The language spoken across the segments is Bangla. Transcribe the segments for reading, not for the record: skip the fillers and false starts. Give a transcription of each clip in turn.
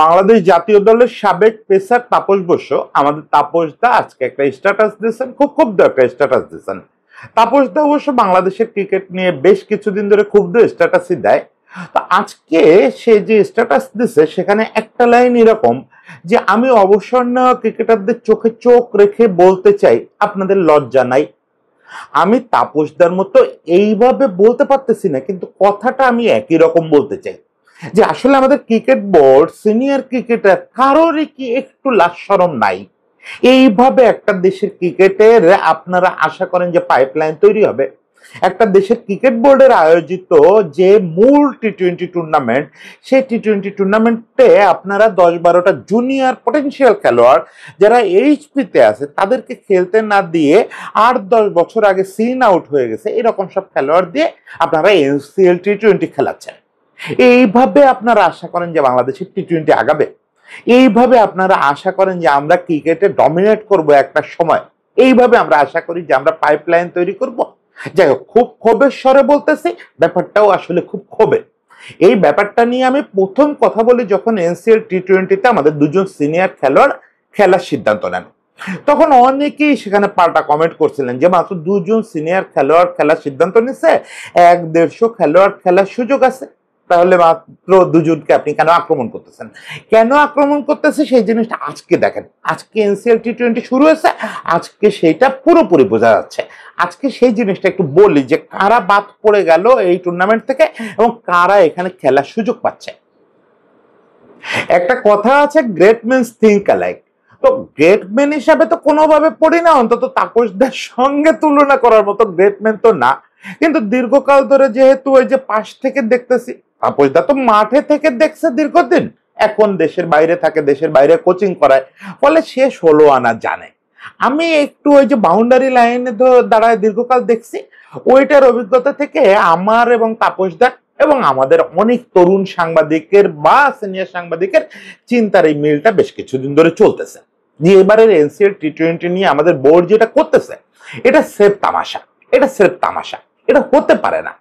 বাংলাদেশ জাতীয় দলের সাবেক পেসার তাপস বসু আমাদের তাপস দা আজকে একটা স্ট্যাটাস দিয়েছেন, খুব ক্ষুব্ধ একটা স্ট্যাটাস দিয়েছেন। তাপস দা অবশ্য বাংলাদেশের ক্রিকেট নিয়ে বেশ কিছুদিন ধরে ক্ষুব্ধ স্ট্যাটাসই দেয়। তো আজকে সে যে স্ট্যাটাস দিছে সেখানে একটা লাইন এরকম যে আমি অবসর নেওয়া ক্রিকেটারদের চোখে চোখ রেখে বলতে চাই আপনাদের লজ্জা নাই। আমি তাপসদার মতো এইভাবে বলতে পারতেছি না, কিন্তু কথাটা আমি একই রকম বলতে চাই যে আসলে আমাদের ক্রিকেট বোর্ড সিনিয়র ক্রিকেটার কারোরই কি একটু লাজ শরম নাই? এইভাবে একটা দেশের ক্রিকেটের আপনারা আশা করেন যে পাইপলাইন তৈরি হবে? একটা দেশের ক্রিকেট বোর্ডের আয়োজিত যে মূল টি-20 টুর্নামেন্ট, সেই টি-20 টুর্নামেন্টে আপনারা 10-12টা জুনিয়র পটেনশিয়াল খেলোয়াড় যারা এইচপিতে আছে তাদেরকে খেলতে না দিয়ে 8-10 বছর আগে সিন আউট হয়ে গেছে এরকম সব খেলোয়াড় দিয়ে আপনারা এনসিএল টি-20 খেলাচ্ছেন। এইভাবে আপনারা আশা করেন যে বাংলাদেশের টি-20 আগাবে? এইভাবে আপনারা আশা করেন যে আমরা ক্রিকেটে ডমিনেট করব একটা সময়? এইভাবে আমরা আশা করি যে আমরা পাইপলাইন তৈরি করব? যাই হোক, খুব ক্ষোভের স্বরে বলতেছি, ব্যাপারটাও আসলে খুব ক্ষোভের। এই ব্যাপারটা নিয়ে আমি প্রথম কথা বলি যখন এনসিএল টি-20তে আমাদের দুজন সিনিয়র খেলোয়াড় খেলার সিদ্ধান্ত নেন, তখন অনেকেই সেখানে পাল্টা কমেন্ট করছিলেন যে মাত্র দুজন সিনিয়র খেলোয়াড় খেলার সিদ্ধান্ত নিচ্ছে, 100-150 খেলোয়াড় খেলার সুযোগ আছে, তাহলে মাত্র দুজনকে আপনি কেন আক্রমণ করতেছেন? কেন আক্রমণ করতেছে সেই জিনিসটা আজকে দেখেন। আজকে এনসিএল টি-20 শুরু হয়েছে, আজকে সেইটা পুরোপুরি বোঝা যাচ্ছে। আজকে সেই জিনিসটা একটু বলি যে কারা বাদ পড়ে গেল এই টুর্নামেন্ট থেকে এবং কারা এখানে খেলার সুযোগ পাচ্ছে। একটা কথা আছে, গ্রেট মেনস থিঙ্ক অ্যালাইক। তো গ্রেট ম্যান হিসাবে তো কোনোভাবে পড়ি না, অন্তত তাপসদের সঙ্গে তুলনা করার মতো গ্রেট ম্যান তো না। কিন্তু দীর্ঘকাল ধরে যেহেতু ওই যে পাশ থেকে দেখতেছি, তাপসদা তো মাঠে থেকে দেখছে দীর্ঘদিন, এখন দেশের বাইরে থাকে, দেশের বাইরে কোচিং করায়, ফলে সে 16 আনা জানে। আমি একটু ওই যে বাউন্ডারি লাইনে দাঁড়ায় দীর্ঘকাল দেখছি, ওইটার অভিজ্ঞতা থেকে আমার এবং তাপসদা এবং আমাদের অনেক তরুণ সাংবাদিকের বা সিনিয়র সাংবাদিকের চিন্তার এই মিলটা বেশ কিছুদিন ধরে চলতেছে যে এবারের এনসিএল টি-20 নিয়ে আমাদের বোর্ড যেটা করতেছে এটা স্রেফ তামাশা, এটা স্রেফ তামাশা, এটা হতে পারে না।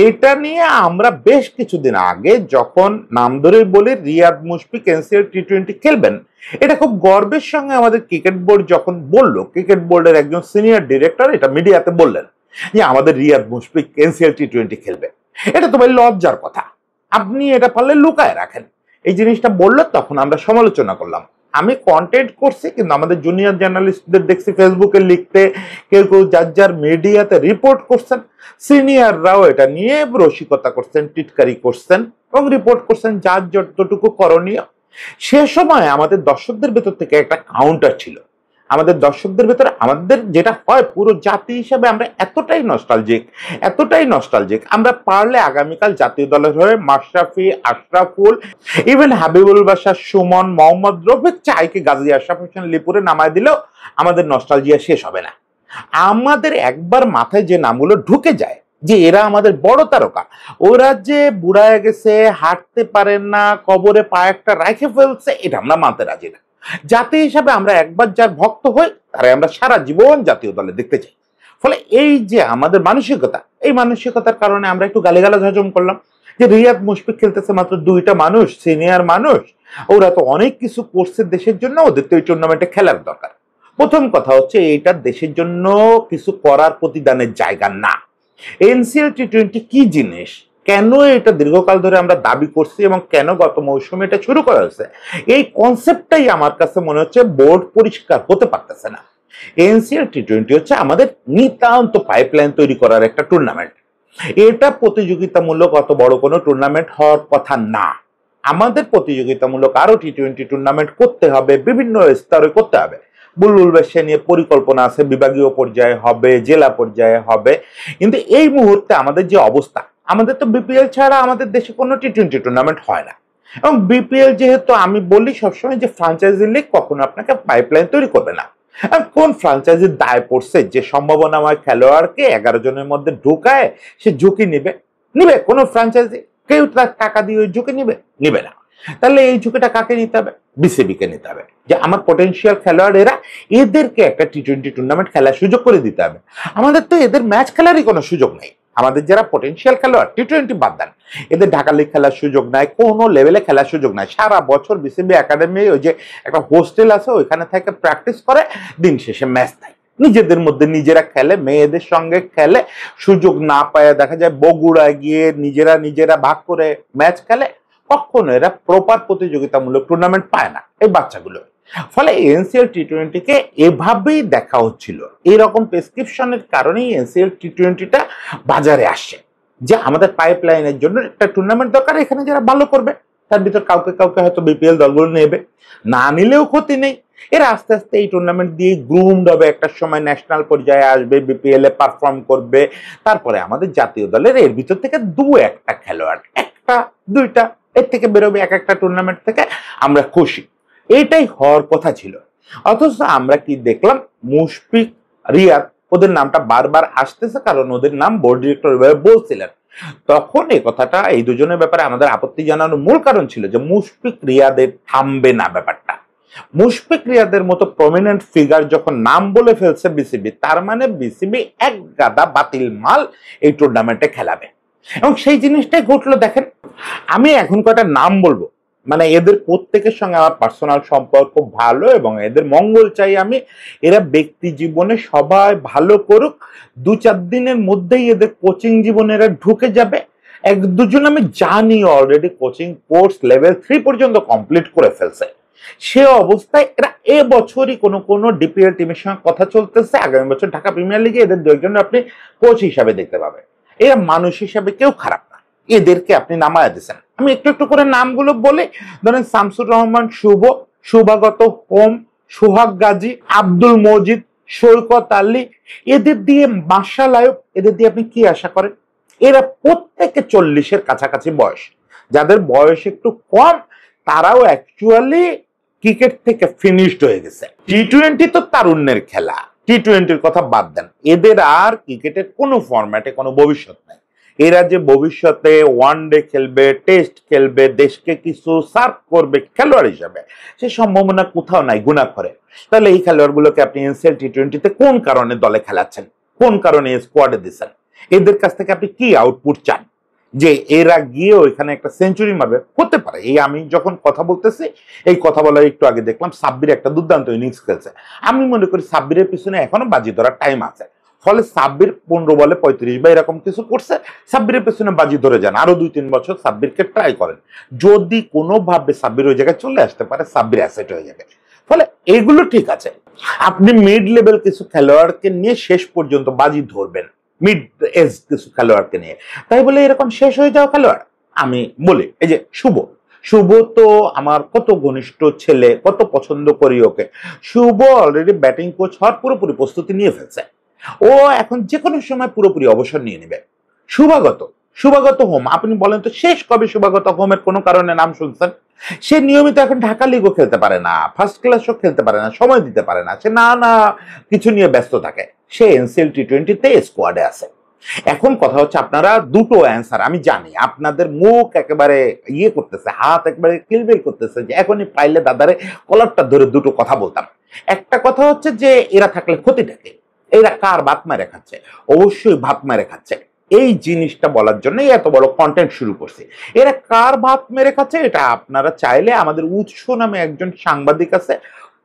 এটা নিয়ে আমরা বেশ কিছুদিন আগে যখন নাম ধরে বলি রিয়াদ মুশফিক এনসিএল টি-20 খেলবেন, এটা খুব গর্বের সঙ্গে আমাদের ক্রিকেট বোর্ড যখন বলল, ক্রিকেট বোর্ডের একজন সিনিয়র ডিরেক্টর এটা মিডিয়াতে বললেন যে আমাদের রিয়াদ মুশফিক এনসিএল টি-20 খেলবে, এটা তো ভাই লজ্জার কথা, আপনি এটা পারলে লুকায় রাখেন। এই জিনিসটা বললো, তখন আমরা সমালোচনা করলাম। আমি কন্টেন্ট করছি, কিন্তু আমাদের জুনিয়র জার্নালিস্টদের দেখছি ফেসবুকে লিখতে, কেউ কেউ যার যার মিডিয়াতে রিপোর্ট করছেন, সিনিয়ররাও এটা নিয়ে রসিকতা করছেন, টিটকারি করছেন এবং রিপোর্ট করছেন যার যতটুকু করণীয়। সে সময় আমাদের দর্শকদের ভেতর থেকে একটা কাউন্টার ছিল। আমাদের দর্শকদের ভেতরে আমাদের যেটা হয়, পুরো জাতি হিসেবে আমরা এতটাই নস্টালজিক, আমরা পারলে আগামীকাল জাতীয় দলের হয়ে মাশরাফি, আশরাফুল, ইভেন হাবিবুল বাশার, সুমন, মোহাম্মদ রফিক, চাইকে গাজী আশরাফ হোসেন লিপুরে নামায় দিলেও আমাদের নস্টালজিয়া শেষ হবে না। আমাদের একবার মাথায় যে নামগুলো ঢুকে যায় যে এরা আমাদের বড় তারকা, ওরা যে বুড়ায় গেছে, হাঁটতে পারেন না, কবরে পা একটা রাখে ফেলছে, এটা আমরা মানতে রাজি না। জাতি হিসাবে আমরা একবার যার ভক্ত হই তারে আমরা সারা জীবন জাতীয় দলে দেখতে চাই। ফলে এই যে আমাদের মানসিকতা, এই মানসিকতার কারণে আমরা একটু গালিগালাজ হজম করলাম যে রিয়াদ মুশফিক খেলতেছে মাত্র 2টা মানুষ, সিনিয়র মানুষ, ওরা তো অনেক কিছু করছে দেশের জন্য, ওদের তো এই টুর্নামেন্টে খেলার দরকার। প্রথম কথা হচ্ছে এইটা দেশের জন্য কিছু করার প্রতিদানের জায়গা না। এনসিএল টি-20 কি জিনিস, কেন এটা দীর্ঘকাল ধরে আমরা দাবি করছি এবং কেন গত মৌসুমে এটা শুরু করা হয়েছে, এই কনসেপ্টটাই আমার কাছে মনে হচ্ছে বোর্ড পরিষ্কার হতে পারতেছে না। এনসিএল টি-20 হচ্ছে আমাদের নিতান্ত পাইপলাইন তৈরি করার একটা টুর্নামেন্ট। এটা প্রতিযোগিতামূলক অত বড় কোনো টুর্নামেন্ট হওয়ার কথা না। আমাদের প্রতিযোগিতামূলক আরো টি-20 টুর্নামেন্ট করতে হবে, বিভিন্ন স্তরে করতে হবে। বুলবুল বাদশা নিয়ে পরিকল্পনা আছে, বিভাগীয় পর্যায়ে হবে, জেলা পর্যায়ে হবে। কিন্তু এই মুহূর্তে আমাদের যে অবস্থা, আমাদের তো বিপিএল ছাড়া আমাদের দেশে কোনো টি-20 টুর্নামেন্ট হয় না। এবং বিপিএল যেহেতু, আমি বলি সবসময় যে ফ্রাঞ্চাইজি লিগ কখনো আপনাকে পাইপলাইন তৈরি করবে না। কোন ফ্রাঞ্চাইজির দায় পড়ছে যে সম্ভাবনাময় খেলোয়াড়কে 11 জনের মধ্যে ঢুকায় সে ঝুঁকি নিবে কোন ফ্রাঞ্চাইজি? কেউ তার টাকা দিয়ে ওই ঝুঁকি নিবে না। তাহলে এই ঝুঁকিটা কাকে নিতে হবে? বিসিবিকে নিতে হবে, যে আমার পটেনশিয়াল খেলোয়াড় এরা, এদেরকে একটা টি-20 টুর্নামেন্ট খেলার সুযোগ করে দিতে হবে। আমাদের তো এদের ম্যাচ খেলারই কোনো সুযোগ নেই। আমাদের যারা পটেনশিয়াল খেলোয়াড় টি-20 বাদ দেন, এদের ঢাকা লিগ খেলার সুযোগ নাই, কোনো লেভেলে খেলার সুযোগ নাই। সারা বছর বিসিবি একাডেমি ওই যে একটা হোস্টেল আছে ওইখানে থেকে প্র্যাকটিস করে, দিন শেষে ম্যাচ দেয়, নিজেদের মধ্যে নিজেরা খেলে, মেয়েদের সঙ্গে খেলে, সুযোগ না পায় দেখা যায় বগুড়ায় গিয়ে নিজেরা ভাগ করে ম্যাচ খেলে। কখনো এরা প্রপার প্রতিযোগিতামূলক টুর্নামেন্ট পায় না এই বাচ্চাগুলো। ফলে এনসিএল টি-20কে এভাবেই দেখা হচ্ছিল, এরকম প্রেসক্রিপশনের কারণেই এনসিএল টি-20টা বাজারে আসে যে আমাদের পাইপলাইনের জন্য একটা টুর্নামেন্ট দরকার, এখানে যারা ভালো করবে তার ভিতর কাউকে কাউকে হয়তো বিপিএল দলগুলো নেবে, না নিলেও ক্ষতি নেই। এরা আস্তে আস্তে এই টুর্নামেন্ট দিয়ে গ্রুমড হবে, একটা সময় ন্যাশনাল পর্যায়ে আসবে, বিপিএল এ পারফর্ম করবে, তারপরে আমাদের জাতীয় দলের এর ভিতর থেকে দু একটা খেলোয়াড়, একটা দুইটা এর থেকে বেরোবে এক একটা টুর্নামেন্ট থেকে, আমরা খুশি। এইটাই হওয়ার কথা ছিল। অথচ আমরা কি দেখলাম, মুশফিক, রিয়াদ, ওদের নামটা বারবার আসতেছে কারণ ওদের নাম বোর্ড ডিরেক্টর বলছিলেন। তখন এই কথাটা, এই দুজনের ব্যাপারে আমাদের আপত্তি জানানোর মূল কারণ ছিল যে মুশফিক রিয়াদের থামবে না ব্যাপারটা। মুশফিক রিয়াদের মতো প্রমিনেন্ট ফিগার যখন নাম বলে ফেলছে বিসিবি, তার মানে বিসিবি এক গাদা বাতিল মাল এই টুর্নামেন্টে খেলাবে, এবং সেই জিনিসটাই ঘটলো। দেখেন, আমি এখন কয়টা নাম বলবো, মানে এদের প্রত্যেকের সঙ্গে আমার পার্সোনাল সম্পর্ক ভালো এবং এদের মঙ্গল চাই আমি। এরা ব্যক্তি জীবনে সবাই ভালো করুক, 2-4 দিনের মধ্যেই এদের কোচিং জীবনে এরা ঢুকে যাবে। এক দুজন আমি জানি অলরেডি কোচিং কোর্স লেভেল 3 পর্যন্ত কমপ্লিট করে ফেলছে। সে অবস্থায় এরা এবছরই কোনো ডিপিএল টিমের সঙ্গে কথা চলতেছে, আগামী বছর ঢাকা প্রিমিয়ার লিগে এদের দুইজন আপনি কোচ হিসাবে দেখতে পাবেন। এরা মানুষ হিসাবে কেউ খারাপ না, এদেরকে আপনি নামায়া দিচ্ছেন। আমি একটু একটু করে নামগুলো বলে, ধরেন শামসুর রহমান শুভ, শুভাগত হোম, সোহাগ গাজী, আব্দুল মজিদ, সৈকত আলী, এদের দিয়ে মার্শাল আয়ুব, এদের দিয়ে আপনি কি আশা করেন? এরা প্রত্যেকে 40-এর কাছাকাছি বয়স। যাদের বয়স একটু কম তারাও অ্যাকচুয়ালি ক্রিকেট থেকে ফিনিশড হয়ে গেছে। টি-20 তো তারুণ্যের খেলা, টি-20-র কথা বাদ দেন, এদের আর ক্রিকেটের কোনো ফরম্যাটে কোনো ভবিষ্যৎ নাই। এরা যে ভবিষ্যতে ওয়ানডে খেলবে, টেস্ট খেলবে, দেশকে কিছু সার্ভ করবে খেলোয়াড় হিসাবে, সে সম্ভাবনা কোথাও নাই গুণা করে। তাহলে এই খেলোয়াড়গুলোকে আপনি এনসিএল টি-20-তে কোন কারণে দলে খেলাচ্ছেন, কোন কারণে স্কোয়াডে দিচ্ছেন? এদের কাছ থেকে আপনি কি আউটপুট চান? যে এরা গিয়ে ওইখানে একটা সেঞ্চুরি মারবে? হতে পারে। এই আমি যখন কথা বলতেছি, এই কথা বলার একটু আগে দেখলাম সাব্বির একটা দুর্দান্ত ইনিংস খেলছে। আমি মনে করি সাব্বিরের পিছনে এখনো বাজি ধরার টাইম আছে। ফলে সাব্বির 15 বলে 35 বা এরকম কিছু করছে, সাব্বিরের পেছনে বাজি ধরে যান, আরো 2-3 বছর সাব্বিরকে ট্রাই করেন। যদি কোনোভাবে সাব্বির ওই জায়গায় চলে আসতে পারে, সাব্বির অ্যাসেট হয়ে যাবে। ফলে এগুলো ঠিক আছে, আপনি মিড লেভেল কিছু খেলোয়াড়কে নিয়ে শেষ পর্যন্ত বাজি ধরবেন, মিড এজ কিছু খেলোয়াড়কে নিয়ে, তাই বলে এরকম শেষ হয়ে যাওয়া খেলোয়াড়? আমি বলি, এই যে শুভ, শুভ তো আমার কত ঘনিষ্ঠ ছেলে, কত পছন্দ করি ওকে। শুভ অলরেডি ব্যাটিং কোচ হওয়ার পুরোপুরি প্রস্তুতি নিয়ে ফেলছে, ও এখন যে কোনো সময় পুরোপুরি অবসর নিয়ে নেবে। শুভাগত, শুভাগত হোম, আপনি বলেন তো শেষ কবে শুভাগত হোমের কোনো কারণে নাম শুনছেন? সে নিয়মিত এখন ঢাকা লিগও খেলতে পারে না, ফার্স্ট ক্লাসও খেলতে পারে না, সময় দিতে পারে না, সে না কিছু নিয়ে ব্যস্ত থাকে। সে এনসিএল টি-20-তে স্কোয়াডে আছে। এখন কথা হচ্ছে, আপনারা দুটো অ্যান্সার, আমি জানি আপনাদের মুখ একেবারে ইয়ে করতেছে, হাত একেবারে কিলবিল করতেছে যে এখনই পাইলে দাদারে কলারটা ধরে দুটো কথা বলতাম। একটা কথা হচ্ছে যে এরা থাকলে ক্ষতিটাকে, এরা কার ভাত মেরে খাচ্ছে? অবশ্যই ভাত মেরে খাচ্ছে। এই জিনিসটা বলার জন্য এত বড় কন্টেন্ট শুরু করছে। এরা কার ভাত মেরে খাচ্ছে এটা আপনারা চাইলে, আমাদের উৎস নামে একজন সাংবাদিক আছে,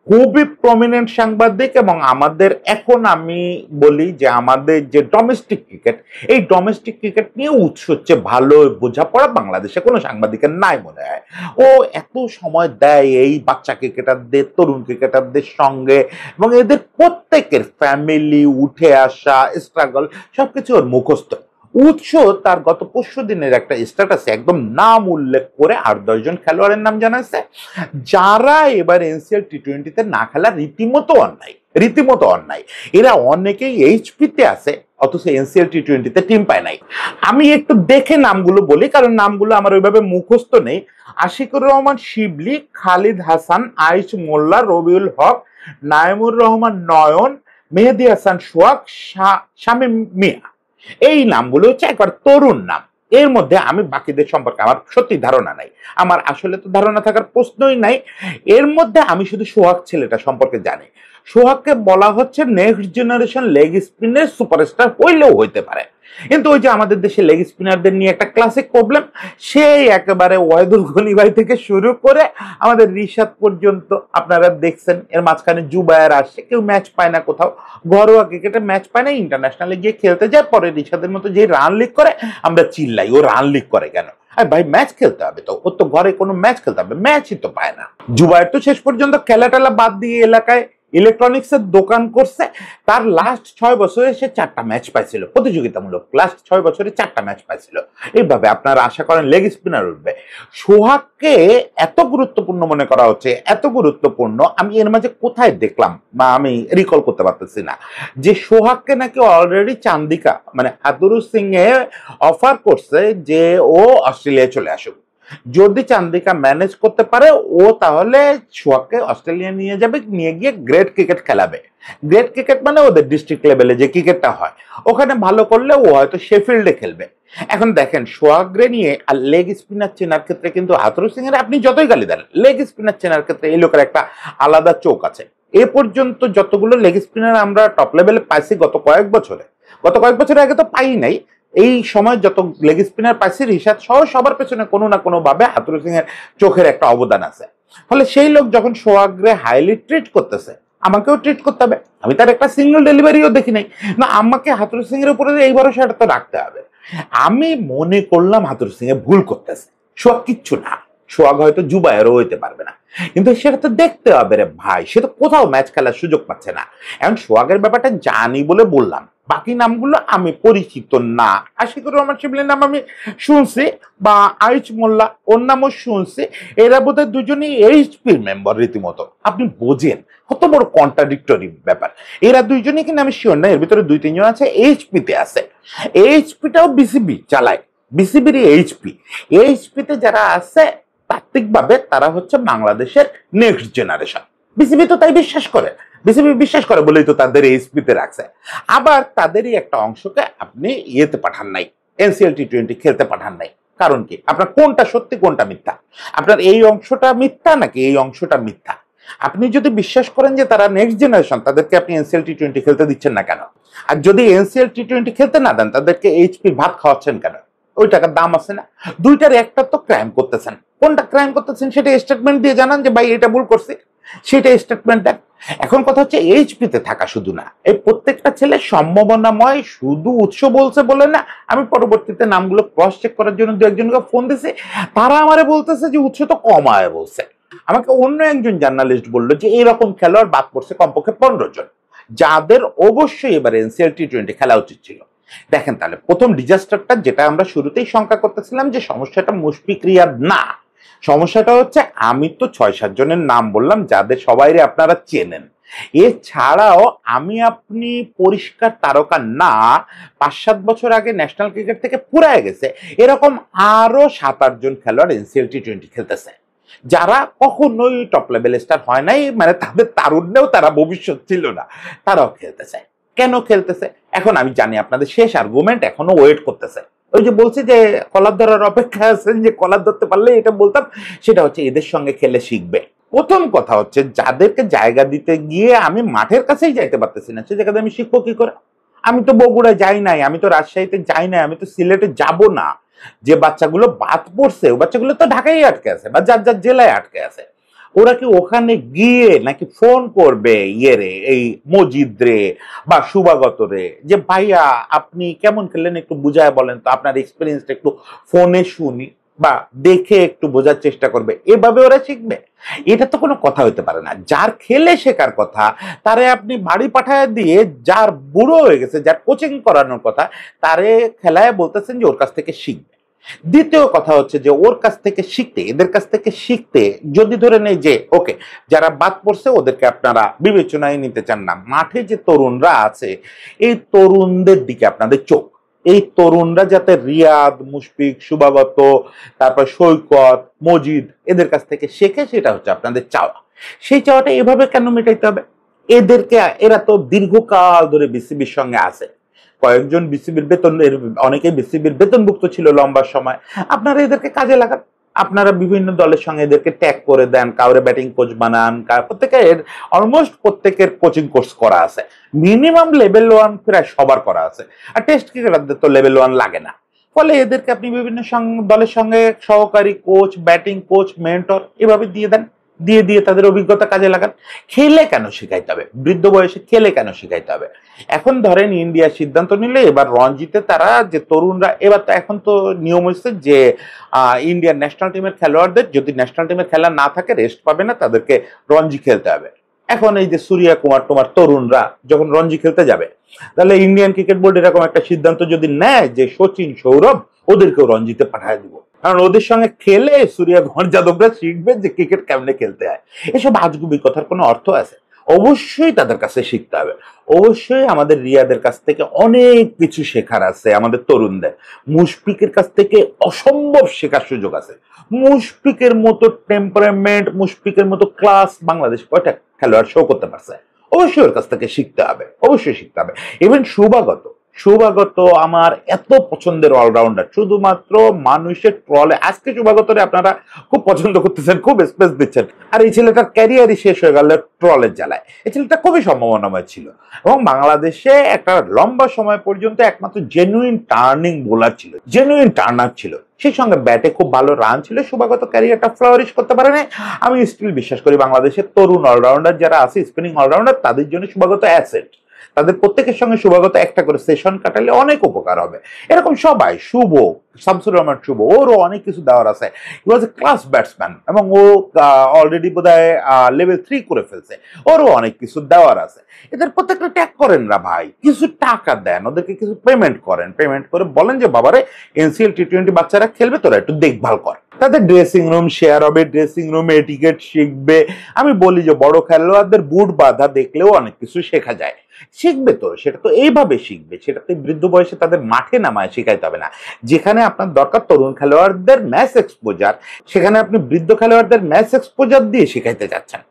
খুবই প্রমিনেন্ট সাংবাদিক, এবং আমাদের এখন আমি বলি যে আমাদের যে ডোমেস্টিক ক্রিকেট, এই ডোমেস্টিক ক্রিকেট নিয়ে উৎস হচ্ছে ভালো বোঝাপড়া বাংলাদেশে কোনো সাংবাদিকের নাই মনে হয়। ও এত সময় দেয় এই বাচ্চা ক্রিকেটারদের, তরুণ ক্রিকেটারদের সঙ্গে, এবং এদের প্রত্যেকের ফ্যামিলি, উঠে আসা, স্ট্রাগল সবকিছু ওর মুখস্থ। উৎস তার গত 25 দিনের একটা স্ট্যাটাসে একদম নাম উল্লেখ করে 8-10 জন খেলোয়াড়ের নাম জানাচ্ছে যারা এবার এনসিএল টি-20-তে না খেলা রীতিমতো অন্যায়, রীতিমতো অন্যায়। এরা অনেকেই এইচপিতে আছে অথচ এনসিএল টি-20-তে টিম পায় নাই। আমি একটু দেখে নামগুলো বলি কারণ নামগুলো আমার ওইভাবে মুখস্থ নেই। আশিকুর রহমান শিবলি, খালিদ হাসান, আইচ মোল্লা, রবিউল হক, নাইমুর রহমান নয়ন, মেহেদি হাসান সোহাগ, শামীম মিয়া, এই নামগুলো হচ্ছে একবার তরুণ নাম। এর মধ্যে আমি বাকিদের সম্পর্কে আমার সত্যি ধারণা নাই, আমার আসলে তো ধারণা থাকার প্রশ্নই নাই। এর মধ্যে আমি শুধু সোহাগ ছেলেটা সম্পর্কে জানি। সোহাগকে বলা হচ্ছে নেক্সট জেনারেশন লেগ স্পিনের সুপারস্টার হইলেও হইতে পারে, কিন্তু ওই যে আমাদের দেশে লেগ স্পিনারদের নিয়ে একটা ক্লাসিক প্রবলেম, সেই একেবারে ওয়াহিদুল গনি ভাই থেকে শুরু করে আমাদের রিশাদ পর্যন্ত আপনারা দেখছেন, এর মাঝখানে জুবায়ের আসছে, কেউ ম্যাচ পায় না কোথাও, ঘরোয়া ক্রিকেটে ম্যাচ পায় না, ইন্টারন্যাশনালে গিয়ে খেলতে যায়, পরে রিশাদের মতো যে রান লিগ করে আমরা চিল্লাই ও রান লিগ করে কেন, ভাই ম্যাচ খেলতে হবে, তো ওর তো ঘরে কোনো ম্যাচ খেলতে হবে, ম্যাচই তো পায় না। জুবায়ের তো শেষ পর্যন্ত খেলা টেলা বাদ দিয়ে এলাকায় ইলেকট্রনিক্স এর দোকান করছে, তার লাস্ট 6 বছরে সে 4টা ম্যাচ পাইছিল প্রতিযোগিতামূলক, লাস্ট 6 বছরে 4টা ম্যাচ পাইছিল। এইভাবে আপনারা আশা করেন লেগ স্পিনার উঠবে? সোহাগকে এত গুরুত্বপূর্ণ মনে করা হচ্ছে, এত গুরুত্বপূর্ণ, আমি এর মাঝে কোথায় দেখলাম বা আমি রিকল করতে পারতেছি না যে সোহাগকে নাকি অলরেডি চান্দিকা মানে হাতুরু সিং এ অফার করছে যে ও অস্ট্রেলিয়ায় চলে আসুক, যদি চান্দিকা ম্যানেজ করতে পারে ও তাহলে সোহাগকে অস্ট্রেলিয়া নিয়ে যাবে, নিয়ে গিয়ে গ্রেট ক্রিকেট খেলাবে। গ্রেট ক্রিকেট মানে ওদের ডিস্ট্রিক্ট লেভেলে যে ক্রিকেটটা হয় ওখানে ভালো করলে ও হয়তো শেফিল্ডে খেলবে। এখন দেখেন সোহাগরে নিয়ে আর লেগ স্পিনার চেনার ক্ষেত্রে কিন্তু হাথুরু সিং এর আপনি যতই গালি দেন, লেগ স্পিনার চেনার ক্ষেত্রে এই লোকের একটা আলাদা চোখ আছে। এ পর্যন্ত যতগুলো লেগ স্পিনার আমরা টপ লেভেলে পাইছি গত কয়েক বছরে আগে তো পাই নাই, এই সময় যত লেগ স্পিনার পাইছি রিশাদ সহ সবার পেছনে কোনো না কোনো ভাবে হাথুরু সিং এর চোখের একটা অবদান আছে। ফলে সেই লোক যখন সোহাগরে হাইলি ট্রিট করতেছে, আমাকেও ট্রিট করতে হবে। আমি তার একটা সিঙ্গেল ডেলিভারিও দেখি নাই, না আমাকে হাথুরু সিং এর উপরে এই ভরসাটা তো রাখতে হবে। আমি মনে করলাম হাথুরু সিং এ ভুল করতেছে, সোহাগ কিচ্ছু না, সোহাগ হয়তো জুবায়েরও হইতে পারবে না, কিন্তু সেটা তো দেখতে হবে রে ভাই, সে তো কোথাও ম্যাচ খেলার সুযোগ পাচ্ছে না। এখন সোহাগের ব্যাপারটা জানি বলে বললাম, বাকি নামগুলো আমি পরিচিত না। আশিকুর রহমান শিবলির নাম আমি শুনছি, বা আইচ মোল্লা ওর নামও শুনছি, এরা বোধহয় দুজনেই এইচপির মেম্বার রীতিমতো। আপনি বোঝেন কত বড় কন্ট্রাডিক্টরি ব্যাপার, এরা দুইজনই কিন্তু আমি শিওর না, এর ভিতরে 2-3 জন আছে এইচপিতে আছে, এইচপিটাও বিসিবি চালায়, বিসিবির এইচপিতে যারা আছে তাত্ত্বিকভাবে তারা হচ্ছে বাংলাদেশের নেক্সট জেনারেশন, বিসিবি তো তাই বিশ্বাস করে, বিসিবি বিশ্বাস করে বলেই তো তাদের এইচপিতে রাখছে। আবার তাদেরই একটা অংশকে আপনি ইয়েতে পাঠান নাই, এনসিএল টি20 খেলতে পাঠান নাই, কারণ কি? আপনার কোনটা সত্যি কোনটা মিথ্যা? আপনার এই অংশটা মিথ্যা নাকি এই অংশটা মিথ্যা? আপনি যদি বিশ্বাস করেন যে তারা নেক্সট জেনারেশন, তাদেরকে আপনি এনসিএল টি20 খেলতে দিচ্ছেন না কেন? আর যদি এনসিএল টি20 খেলতে না দেন, তাদেরকে এইচপি ভাত খাওয়াচ্ছেন কেন? ওই টাকার দাম আছে না? দুইটার একটা তো ক্রাইম করতেছেন, কোনটা ক্রাইম করতেছেন সেটা স্টেটমেন্ট দিয়ে জানান যে ভাই এটা ভুল করছি, সেটা স্টেটমেন্ট দেন। এখন কথা হচ্ছে এইচপিতে থাকা শুধু না, এই প্রত্যেকটা ছেলে সম্ভাবনাময়, শুধু উৎস বলছে বলে না। আমি পরবর্তীতে নামগুলো ক্রস চেক করার জন্য 2-1 জনকে ফোন দিছি, তারা আমারে বলতেছে যে উৎস তো কমায় বলছে। আমাকে অন্য একজন জার্নালিস্ট বললো যে এইরকম খেলোয়াড় বাদ পড়ছে কমপক্ষে 15 জন, যাদের অবশ্যই এবার এনসিএল টি20 খেলা উচিত ছিল। দেখেন তাহলে প্রথম ডিজাস্টারটা যেটা আমরা শুরুতেই শঙ্কা করতেছিলাম যে সমস্যাটা মুশফিক রিয়াদ না, সমস্যাটা হচ্ছে আমি তো 6-7 জনের নাম বললাম যাদের সবাইরে আপনারা চেনেন, এছাড়াও আমি আপনি পরিষ্কার তারকা না, 5-7 বছর আগে ন্যাশনাল ক্রিকেট থেকে পুরায় গেছে এরকম আরো 7-8 জন খেলোয়াড় এনসিএল টি20 খেলতেছে, যারা কখনোই টপ লেভেল স্টার হয় নাই, মানে তাদের তারুণ্যেও তারা ভবিষ্যৎ ছিল না, তারাও খেলতেছে। কেন খেলতেছে? এখন আমি জানি আপনাদের শেষ আর্গুমেন্ট এখনো ওয়েট করতেছে, ওই যে বলছি যে কলার ধরার অপেক্ষা আছেন, যে কলার ধরতে পারলে এটা বলতাম, সেটা হচ্ছে এদের সঙ্গে খেলে শিখবে। প্রথম কথা হচ্ছে যাদেরকে জায়গা দিতে গিয়ে আমি মাঠের কাছেই যাইতে পারতেছি না, সে জায়গাতে আমি শিখবো কি করে? আমি তো বগুড়ায় যাই নাই, আমি তো রাজশাহীতে যাই নাই, আমি তো সিলেটে যাব না। যে বাচ্চাগুলো বাদ পড়ছে ও বাচ্চাগুলো তো ঢাকায় আটকে আছে বা যার যার জেলায় আটকে আছে, ওরা কি ওখানে গিয়ে নাকি ফোন করবে ইয়েরে, এই মজিদ রে বা শুভাগত রে, যে ভাইয়া আপনি কেমন খেললেন একটু বুঝায় বলেন তো, আপনার এক্সপিরিয়েন্সটা একটু ফোনে শুনি বা দেখে একটু বোঝার চেষ্টা করবে, এভাবে ওরা শিখবে? এটা তো কোনো কথা হইতে পারে না। যার খেলে শেখার কথা তারে আপনি বাড়ি পাঠায় দিয়ে, যার বুড়ো হয়ে গেছে, যার কোচিং করানোর কথা, তারে খেলায় বলতেছেন যে ওর কাছ থেকে শিখবে। দ্বিতীয় কথা হচ্ছে যে ওর কাছ থেকে শিখতে, এদের কাছ থেকে শিখতে যদি ধরে নেই যে ওকে যারা বাদ পড়ছে ওদেরকে আপনারা বিবেচনায় নিতে চান না, মাঠে যে তরুণরা আছে এই তরুণদের দিকে আপনাদের চোখ, এই তরুণরা যাতে রিয়াদ, মুশফিক, শুভাগত, তারপর সৈকত, মজিদ এদের কাছ থেকে শেখে, সেটা হচ্ছে আপনাদের চাওয়া। সেই চাওয়াটা এভাবে কেন মেটাইতে হবে? এদেরকে, এরা তো দীর্ঘকাল ধরে বিসিবির সঙ্গে আছে, কয়েকজন বিসিবির বেতন, অনেকে বিসিবির বেতনভুক্ত ছিল লম্বা সময়, আপনারা এদেরকে কাজে লাগান। আপনারা বিভিন্ন দলের সঙ্গে এদেরকে ট্যাগ করে দেন, কাউরে ব্যাটিং কোচ বানান, প্রত্যেকের অলমোস্ট প্রত্যেকের কোচিং কোর্স করা আছে, মিনিমাম লেভেল 1 প্রায় সবার করা আছে। আর টেস্ট ক্রিকেটারদের তো লেভেল 1 লাগে না। ফলে এদেরকে আপনি বিভিন্ন দলের সঙ্গে সহকারী কোচ, ব্যাটিং কোচ, মেন্টর এভাবে দিয়ে দেন, দিয়ে দিয়ে তাদের অভিজ্ঞতা কাজে লাগান। খেলে কেন শিখাইতে হবে? বৃদ্ধ বয়সে খেলে কেন শিখাইতে হবে? এখন ধরেন ইন্ডিয়া সিদ্ধান্ত নিলে এবার রঞ্জিতে তারা যে তরুণরা, এবার তো এখন তো নিয়ম হচ্ছে যে ইন্ডিয়ান ন্যাশনাল টিমের খেলোয়াড়দের যদি ন্যাশনাল টিমের খেলা না থাকে রেস্ট পাবে না, তাদেরকে রঞ্জি খেলতে হবে। এখন এই যে সূর্যা কুমার তোমার তরুণরা যখন রঞ্জি খেলতে যাবে, তাহলে ইন্ডিয়ান ক্রিকেট বোর্ড এরকম একটা সিদ্ধান্ত যদি নেয় যে সচিন, সৌরভ ওদেরকেও রঞ্জিতে পাঠিয়ে দিব, কারণ ওদের সঙ্গে খেলে সূর্যা কুমার যাদবরা শিখবে যে ক্রিকেট কেমনে খেলতে হয়। এসব আজগুবি কথার কোনো অর্থ আছে? অবশ্যই তাদের কাছে শিখতে হবে। অবশ্যই আমাদের রিয়াদের কাছ থেকে অনেক কিছু শেখার আছে, আমাদের তরুণদের। মুশফিকের কাছ থেকে অসম্ভব শেখার সুযোগ আছে। মুশফিকের মতো টেম্পারামেন্ট, মুশফিকের মতো ক্লাস বাংলাদেশ কয়টা খেলোয়াড় শো করতে পারছে? অবশ্যই ওর কাছ থেকে শিখতে হবে, অবশ্যই শিখতে হবে। ইভেন শুভাগত আমার এত পছন্দের অলরাউন্ডার, শুধুমাত্র মানুষের ট্রলে আজকে শুভাগতরে আপনারা খুব পছন্দ করতেছেন, খুব স্পেস দিচ্ছেন, আর এই ছেলেটার ক্যারিয়ারই শেষ হয়ে গেল ট্রলের জ্বালায়। এই ছেলেটা খুবই সম্ভাবনাময় ছিল এবং বাংলাদেশে একটা লম্বা সময় পর্যন্ত একমাত্র জেনুইন টার্নিং বোলার ছিল, জেনুইন টার্নার ছিল। সেই সঙ্গে ব্যাটে খুব ভালো রান ছিল। শুভাগত ক্যারিয়ারটা ফ্লাওয়ারিশ করতে পারে না। আমি স্টিল বিশ্বাস করি বাংলাদেশের তরুণ অলরাউন্ডার যারা আছে, স্পিনিং অলরাউন্ডার, তাদের জন্য শুভাগত অ্যাসেট। তাদের প্রত্যেকের সঙ্গে শুভাগত একটা করে সেশন কাটালে অনেক উপকার হবে। এরকম সবাই, শুভ, শামসুর রহমান শুভ, ওরও অনেক কিছু দেওয়ার আছে। হি ওয়াজ এ ক্লাস ব্যাটসম্যান এবং ও অলরেডি বোধহয় লেভেল 3 করে ফেলছে, ওরও অনেক কিছু দেওয়ার আছে। এদের প্রত্যেকটা ট্যাগ করেন না ভাই, কিছু টাকা দেন, ওদেরকে কিছু পেমেন্ট করেন, পেমেন্ট করে বলেন যে বাবারে NCL T20 বাচ্চারা খেলবে, তোরা একটু দেখভাল কর। তাদের ড্রেসিং রুম শেয়ার হবে, ড্রেসিং রুমে এটিকেট শিখবে। আমি বলি যে বড় খেলোয়াড়দের বুট বাঁধা দেখলেও অনেক কিছু শেখা যায়। শিখবে তো, সেটা তো এইভাবে শিখবে, সেটা তো বৃদ্ধ বয়সে তাদের মাঠে নামায় শিখাইতে হবে না। যেখানে আপনার দরকার তরুণ খেলোয়াড়দের ম্যাচ এক্সপোজার, সেখানে আপনি বৃদ্ধ খেলোয়াড়দের ম্যাচ এক্সপোজার দিয়ে শিখাইতে যাচ্ছেন।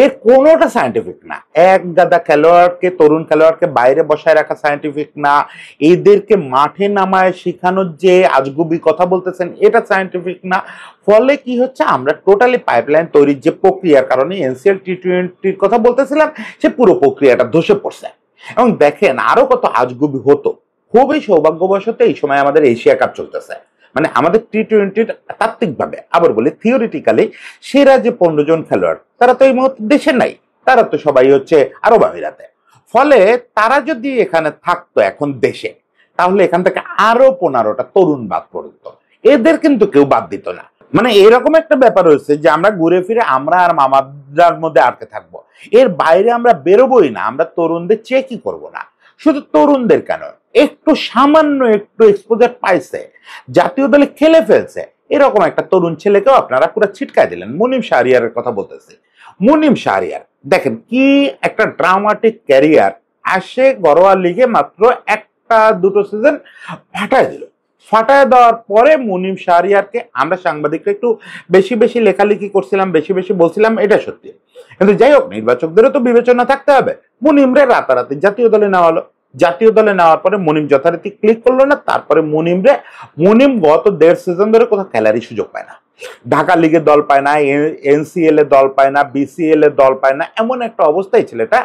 এর কোনোটা সায়েন্টিফিক না। এক গাদা খেলোয়াড়কে, তরুণ খেলোয়াড়কে বাইরে বসায় রাখা সায়েন্টিফিক না। এদেরকে মাঠে নামায় শেখানোর যে আজগুবি কথা বলতেছেন, এটা সায়েন্টিফিক না। ফলে কি হচ্ছে, আমরা টোটালি পাইপলাইন তৈরির যে প্রক্রিয়ার কারণে NCL T20 কথা বলতেছিলাম, সে পুরো প্রক্রিয়াটা ধসে পড়ছে। এবং দেখেন আরো কত আজগুবি হতো। খুবই সৌভাগ্যবশত এই সময় আমাদের এশিয়া কাপ চলতেছে, মানে আমাদের T20 তাত্ত্বিকভাবে, আবার বলি থিওরিটিক্যালি, সেরা যে 15 জন খেলোয়াড় তারা তো এই মুহূর্তে দেশে নাই, তারা তো সবাই হচ্ছে আরব আমিরাতে। ফলে তারা যদি এখানে থাকতো এখন দেশে, তাহলে এখান থেকে আরো 15টা তরুণ বাদ পড়তো। এদের কিন্তু কেউ বাদ দিত না। মানে এরকম একটা ব্যাপার হয়েছে যে আমরা ঘুরে ফিরে আমরা আর মামাদার মধ্যে আটকে থাকবো, এর বাইরে আমরা বেরোবোই না। আমরা তরুণদের চেকই করব না। শুধু তরুণদের কেন, একটু সামান্য একটু এক্সপোজার পাইছে, জাতীয় দলে খেলে ফেলছে, এরকম একটা তরুণ ছেলেকেও আপনারা পুরো ছিটকায় দিলেন। মুনিম শাহরিয়ারের কথা বলতেছি। মুনিম শাহরিয়ার দেখেন কি একটা ড্রামাটিক ক্যারিয়ার, আসে ঘরোয়া লিগে মাত্র একটা দুটো সিজন ফাটায় দিল। ফাটায় দেওয়ার পরে মুনিম শাহরিয়ারকে আমরা সাংবাদিকরা একটু বেশি বেশি লেখালেখি করছিলাম, বেশি বেশি বলছিলাম, এটা সত্যি। কিন্তু যাই হোক, নির্বাচকদেরও তো বিবেচনা থাকতে হবে। মুনিমরে রাতারাতি জাতীয় দলে নেওয়া হলো। জাতীয় দলে নেওয়ার পরে মুনিম যথারীতি ক্লিক করলো না। তারপরে মুনিম গত 1.5 সিজন ধরে কোথাও খেলারই সুযোগ পায় না। ঢাকা লিগের দল পায় না, NCL এ দল পায় না, BCL এ দল পায় না, এমন একটা অবস্থায় ছেলেটা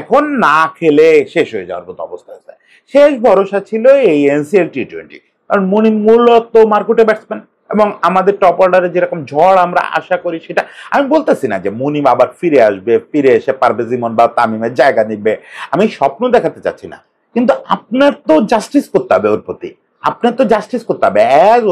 এখন না খেলে শেষ হয়ে যাওয়ার মতো অবস্থা আছে। শেষ ভরসা ছিল এই NCL T20, কারণ মুনিম মূলত মার্কুটে ব্যাটসম্যান এবং আমাদের টপ অর্ডারে যেরকম ঝড় আমরা আশা করি সেটা। আমি বলতেছি না যে মুনিম আবার ফিরে আসবে, ফিরে এসে পারভেজ ইমন বা তামিমের জায়গা নিবে, আমি স্বপ্ন দেখাতে চাচ্ছি না। কিন্তু আপনার তো জাস্টিস করতে হবে ওর প্রতি, আপনার তো জাস্টিস করতে হবে।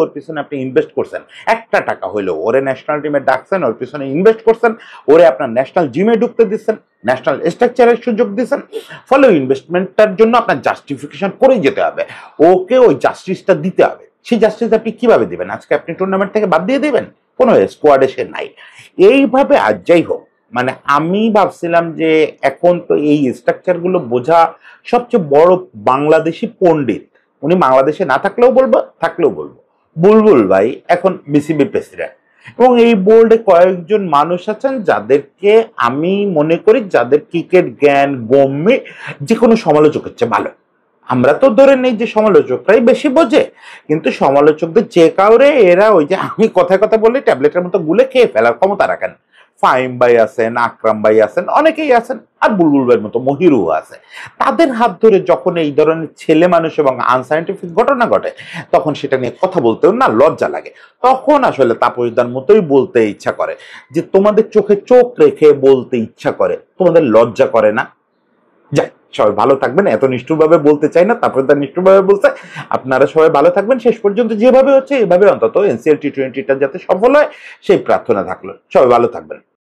ওর পিছনে আপনি ইনভেস্ট করছেন, একটা টাকা হইলো ওরে ন্যাশনাল টিমে ডাকছেন, ওর পিছনে ইনভেস্ট করছেন, ওরে আপনার ন্যাশনাল জিমে ঢুকতে দিচ্ছেন, ন্যাশনাল স্ট্রাকচারের সুযোগ দিচ্ছেন। ফলে ওই ইনভেস্টমেন্টটার জন্য আপনার জাস্টিফিকেশন করে যেতে হবে, ওকে ওই জাস্টিসটা দিতে হবে। সেই জাস্টিস আপনি কিভাবে দিবেন? আজকে আপনি টুর্নামেন্ট থেকে বাদ দিয়ে দিবেন? কোনো স্কোয়াডে সে নাই। এইভাবে আজ যাই হোক, মানে আমি ভাবছিলাম যে এখন তো এই স্ট্রাকচারগুলো বোঝা সবচেয়ে বড় বাংলাদেশি পণ্ডিত, উনি বাংলাদেশে না থাকলেও বলবো, থাকলেও বলবো, বুলবুল ভাই এখন BCB প্রেসিডেন্ট। এবং এই বোর্ডে কয়েকজন মানুষ আছেন যাদেরকে আমি মনে করি যাদের ক্রিকেট জ্ঞান গম্যে যে কোনো সমালোচকের চেয়ে ভালো। আমরা তো ধরে নেই যে সমালোচকরাই বেশি বোঝে, কিন্তু সমালোচকদের যে কাউরে এরা ওই যে আমি কথায় কথা বলি ট্যাবলেটের মতো গুলে খেয়ে ফেলার ক্ষমতা রাখেন। ফাহিম ভাই আছেন, আকরাম ভাই আছেন, অনেকেই আছেন, আর বুলবুল ভাইয়ের মতো মহিরু আছে। তাদের হাত ধরে যখন এই ধরনের ছেলে মানুষ এবং আনসাইন্টিফিক ঘটনা ঘটে, তখন সেটা নিয়ে কথা বলতেও না লজ্জা লাগে। তখন আসলে তাপসদার মতোই বলতে ইচ্ছা করে, যে তোমাদের চোখে চোখ রেখে বলতে ইচ্ছা করে, তোমাদের লজ্জা করে না? যাই, সবাই ভালো থাকবেন। এত নিষ্ঠুরভাবে বলতে চাই না, তারপরে তার নিষ্ঠুরভাবে বলছে। আপনারা সবাই ভালো থাকবেন। শেষ পর্যন্ত যেভাবে হচ্ছে এভাবে অন্তত NCL T20টা যাতে সফল হয় সেই প্রার্থনা থাকলো। সবাই ভালো থাকবেন।